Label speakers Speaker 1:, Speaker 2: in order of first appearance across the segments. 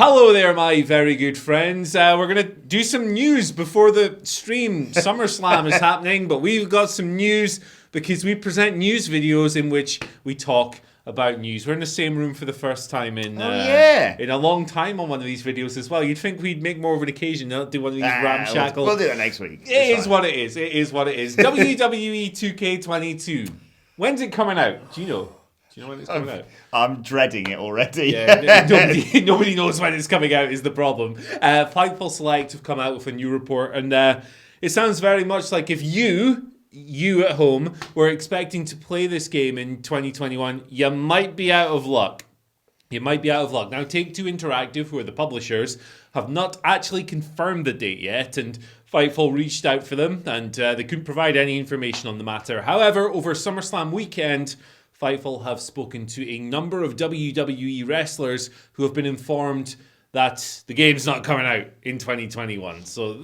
Speaker 1: Hello there, my very good friends. We're going to do some news before the stream. SummerSlam is happening, but we've got some news because we present news videos in which we talk about news. We're in the same room for the first time in a long time on one of these videos as well. You'd think we'd make more of an occasion, not do one of these ramshackle.
Speaker 2: We'll do it next week.
Speaker 1: It is what it is. It is what it is. WWE 2K22. When's it coming out? Do you know? Do you know when it's coming out?
Speaker 2: I'm dreading it already.
Speaker 1: Yeah, nobody knows when it's coming out is the problem. Fightful Select have come out with a new report, and it sounds very much like if you at home were expecting to play this game in 2021, you might be out of luck. You might be out of luck. Now, Take-Two Interactive, who are the publishers, have not actually confirmed the date yet, and Fightful reached out for them, and they couldn't provide any information on the matter. However, over SummerSlam weekend, Fightful have spoken to a number of WWE wrestlers who have been informed that the game's not coming out in 2021. So,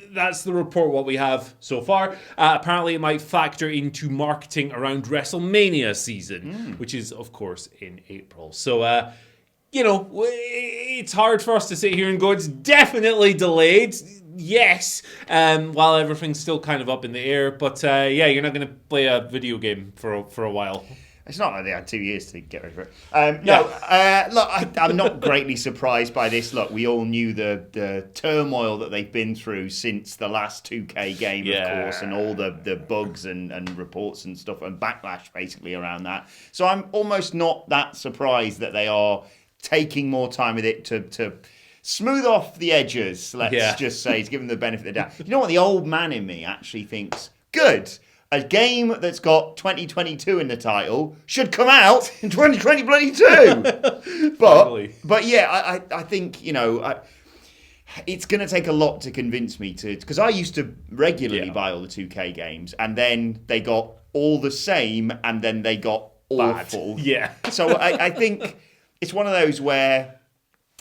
Speaker 1: that's the report, what we have so far. Apparently, it might factor into marketing around WrestleMania season, which is, of course, in April. So, it's hard for us to sit here and go, it's definitely delayed. Yes, while everything's still kind of up in the air. But, you're not going to play a video game for a while.
Speaker 2: It's not like they had 2 years to get ready for it. Look, I'm not greatly surprised by this. Look, we all knew the turmoil that they've been through since the last 2K game, of course, and all the bugs and reports and stuff and backlash basically around that. So I'm almost not that surprised that they are taking more time with it to smooth off the edges, let's just say, to give them the benefit of the doubt. You know what? The old man in me actually thinks, good. A game that's got 2022 in the title should come out in 2022. But yeah, I think, it's going to take a lot to convince me to, because I used to regularly buy all the 2K games, and then they got all the same, and then they got awful.
Speaker 1: Bad. Yeah.
Speaker 2: So I think it's one of those where,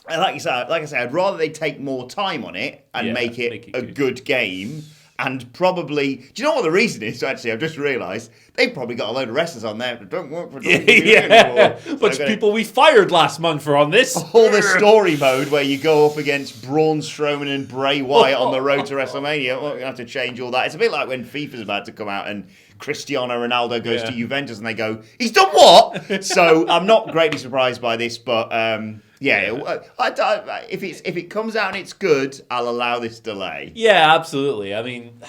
Speaker 2: like I said, I'd rather they take more time on it and make it a good game. And probably, do you know what the reason is? Actually, I've just realised they've probably got a load of wrestlers on there that don't work for WWE anymore.
Speaker 1: Bunch of people we fired last month are on this.
Speaker 2: All the story mode where you go up against Braun Strowman and Bray Wyatt on the road to WrestleMania. Well, you have to change all that. It's a bit like when FIFA's about to come out and Cristiano Ronaldo goes to Juventus and they go, he's done what? So I'm not greatly surprised by this, but if it comes out and it's good, I'll allow this delay.
Speaker 1: Yeah, absolutely. I mean,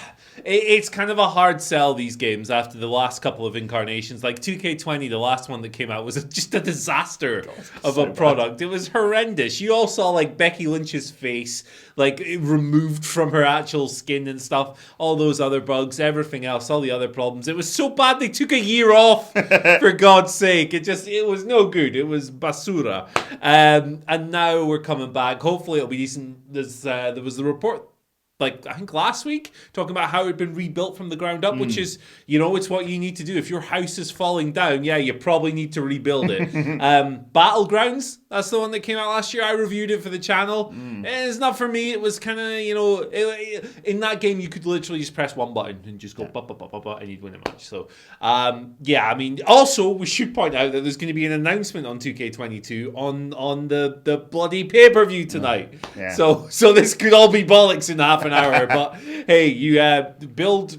Speaker 1: it's kind of a hard sell, these games, after the last couple of incarnations. Like 2K20, the last one that came out, was just a disaster of a product. It was horrendous. You all saw like Becky Lynch's face, like removed from her actual skin and stuff. All those other bugs, everything else, all the other problems. It was so bad they took a year off, for God's sake. It was no good. It was basura. And now we're coming back. Hopefully it'll be decent. There was the report, like, I think last week, talking about how it had been rebuilt from the ground up, which is, it's what you need to do. If your house is falling down, you probably need to rebuild it. Battlegrounds, that's the one that came out last year. I reviewed it for the channel. It's not for me. It was kind of, in that game, you could literally just press one button and just go, and you'd win a match. So, also, we should point out that there's going to be an announcement on 2K22 on the bloody pay-per-view tonight. So this could all be bollocks in half an hour, but hey, you build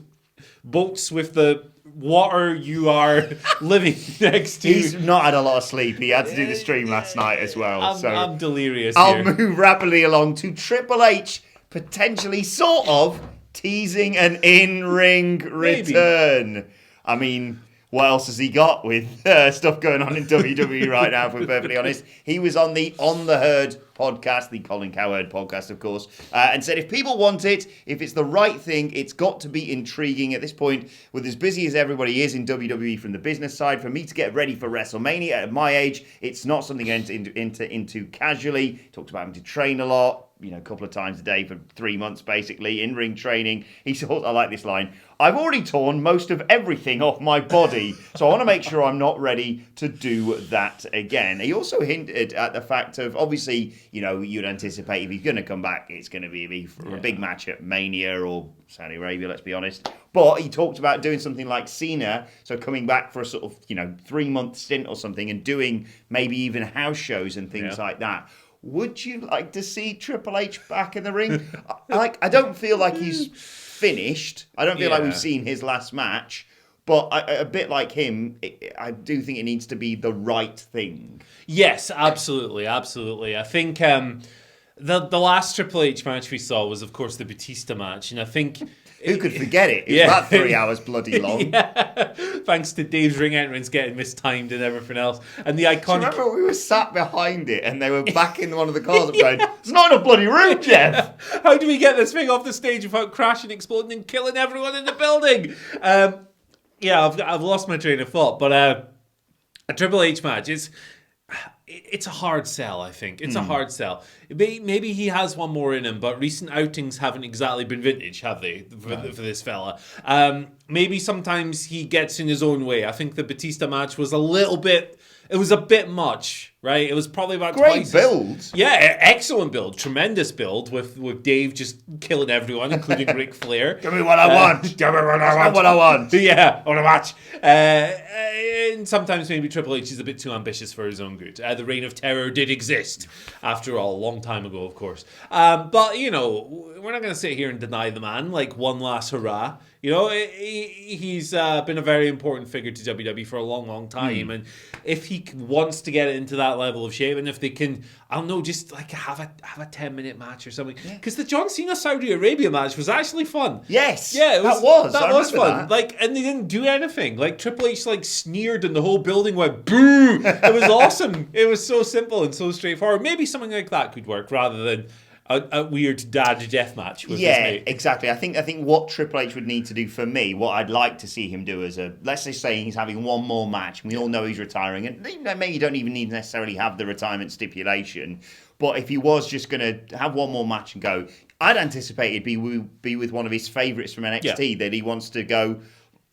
Speaker 1: boats with the water you are living next to.
Speaker 2: He's not had a lot of sleep. He had to do the stream last night as well.
Speaker 1: I'm delirious.
Speaker 2: I'll move rapidly along to Triple H potentially sort of teasing an in-ring return. I mean, what else has he got with stuff going on in WWE right now, if we're perfectly honest? He was on the On The Herd podcast, the Colin Cowherd podcast, of course, and said if people want it, if it's the right thing, it's got to be intriguing. At this point, with as busy as everybody is in WWE from the business side, for me to get ready for WrestleMania at my age, it's not something I enter into casually. Talked about having to train a lot, a couple of times a day for 3 months, basically, in-ring training. He thought, I like this line, I've already torn most of everything off my body, so I want to make sure I'm not ready to do that again. He also hinted at the fact of, obviously, you'd anticipate if he's going to come back, it's going to be a big match at Mania or Saudi Arabia, let's be honest. But he talked about doing something like Cena, so coming back for a sort of, 3-month stint or something and doing maybe even house shows and things like that. would you like to see Triple H back in the ring? I don't feel like he's finished. I don't feel like we've seen his last match. But a bit like him, I do think it needs to be the right thing.
Speaker 1: Yes, absolutely. I think the last Triple H match we saw was, of course, the Batista match. And I think...
Speaker 2: Who could forget it? It was about 3 hours bloody long.
Speaker 1: Thanks to Dave's ring entrance getting mistimed and everything else. And the iconic...
Speaker 2: Do you remember we were sat behind it and they were back in one of the cars going, there's not enough bloody room, Jeff!
Speaker 1: How do we get this thing off the stage without crashing, exploding and killing everyone in the building? I've lost my train of thought. But a Triple H match, it's a hard sell, I think. It's a hard sell. Maybe he has one more in him, but recent outings haven't exactly been vintage, have they, for this fella? Maybe sometimes he gets in his own way. I think the Batista match was a bit much, right? It was probably about
Speaker 2: great build.
Speaker 1: Yeah, excellent build. Tremendous build with Dave just killing everyone, including Ric Flair.
Speaker 2: Give me what I want. Give me what I want.
Speaker 1: Yeah, on a match. And sometimes maybe Triple H is a bit too ambitious for his own good. The Reign of Terror did exist, after all, a long time ago, of course. But, we're not going to sit here and deny the man, like, one last hurrah. He's been a very important figure to WWE for a long, long time. And if he wants to get into that level of shape, and if they can, I don't know, just like have a 10-minute match or something. Because the John Cena Saudi Arabia match was actually fun.
Speaker 2: Yes.
Speaker 1: Yeah,
Speaker 2: that was
Speaker 1: fun.
Speaker 2: That.
Speaker 1: And they didn't do anything. Like, Triple H sneered and the whole building went boo. It was awesome. It was so simple and so straightforward. Maybe something like that could work rather than a weird dad death match with his mate.
Speaker 2: Exactly. I think what Triple H would need to do for me, what I'd like to see him do as let's just say he's having one more match, and we all know he's retiring, and maybe you don't even need to necessarily have the retirement stipulation, but if he was just going to have one more match and go, I'd anticipate it'd be with one of his favourites from NXT that he wants to go,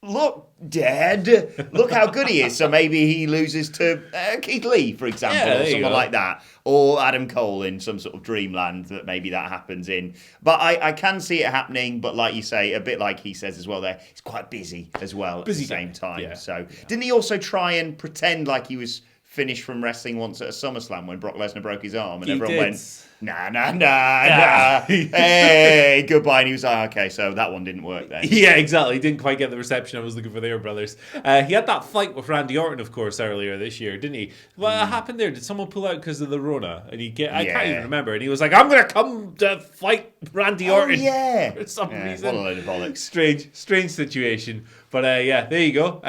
Speaker 2: look, Dad, look how good he is. So maybe he loses to Keith Lee, for example, or someone like that. Or Adam Cole in some sort of dreamland that maybe that happens in. But I can see it happening, but like you say, a bit like he says as well there, he's quite busy as well at the same time. Yeah. Didn't he also try and pretend like he was finished from wrestling once at a SummerSlam when Brock Lesnar broke his arm and everyone went, nah. Hey, goodbye. And he was like, okay, so that one didn't work then.
Speaker 1: Yeah, exactly. He didn't quite get the reception I was looking for there, brothers. He had that fight with Randy Orton, of course, earlier this year, didn't he? What happened there? Did someone pull out because of the Rona? And I can't even remember. And he was like, I'm going to come to fight Randy Orton. For some reason.
Speaker 2: What a load of bollocks.
Speaker 1: Strange situation. But there you go.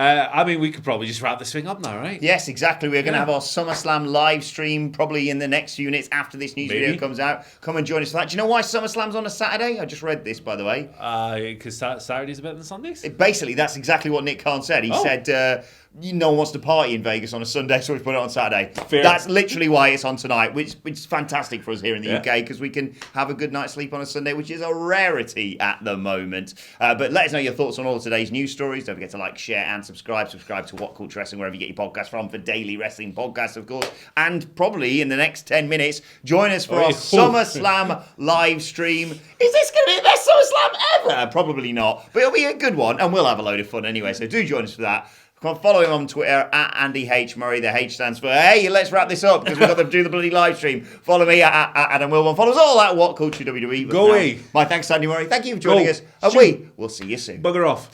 Speaker 1: We could probably just wrap this thing up now, right?
Speaker 2: Yes, exactly. We're going to have our SummerSlam live stream probably in the next few minutes after this news video comes out. Come and join us for that. Do you know why SummerSlam's on a Saturday? I just read this, by the way.
Speaker 1: Because Saturdays are better than Sundays?
Speaker 2: Basically, that's exactly what Nick Khan said. He said... no one wants to party in Vegas on a Sunday, so we put it on Saturday.
Speaker 1: Fair.
Speaker 2: That's literally why it's on tonight, which is fantastic for us here in the UK because we can have a good night's sleep on a Sunday, which is a rarity at the moment. But let us know your thoughts on all of today's news stories. Don't forget to like, share, and subscribe. Subscribe to WhatCulture Wrestling wherever you get your podcasts from for daily wrestling podcasts, of course. And probably in the next 10 minutes, join us for our SummerSlam live stream. Is this going to be the best SummerSlam ever? Probably not, but it'll be a good one, and we'll have a load of fun anyway. So do join us for that. Follow him on Twitter at Andy H. Murray. The H stands for, hey, let's wrap this up because we've got to do the bloody live stream. Follow me at Adam Wilborn. Follow us all at WhatCulture WWE.
Speaker 1: Go away.
Speaker 2: My thanks to Andy Murray. Thank you for joining us. And we'll see you soon.
Speaker 1: Bugger off.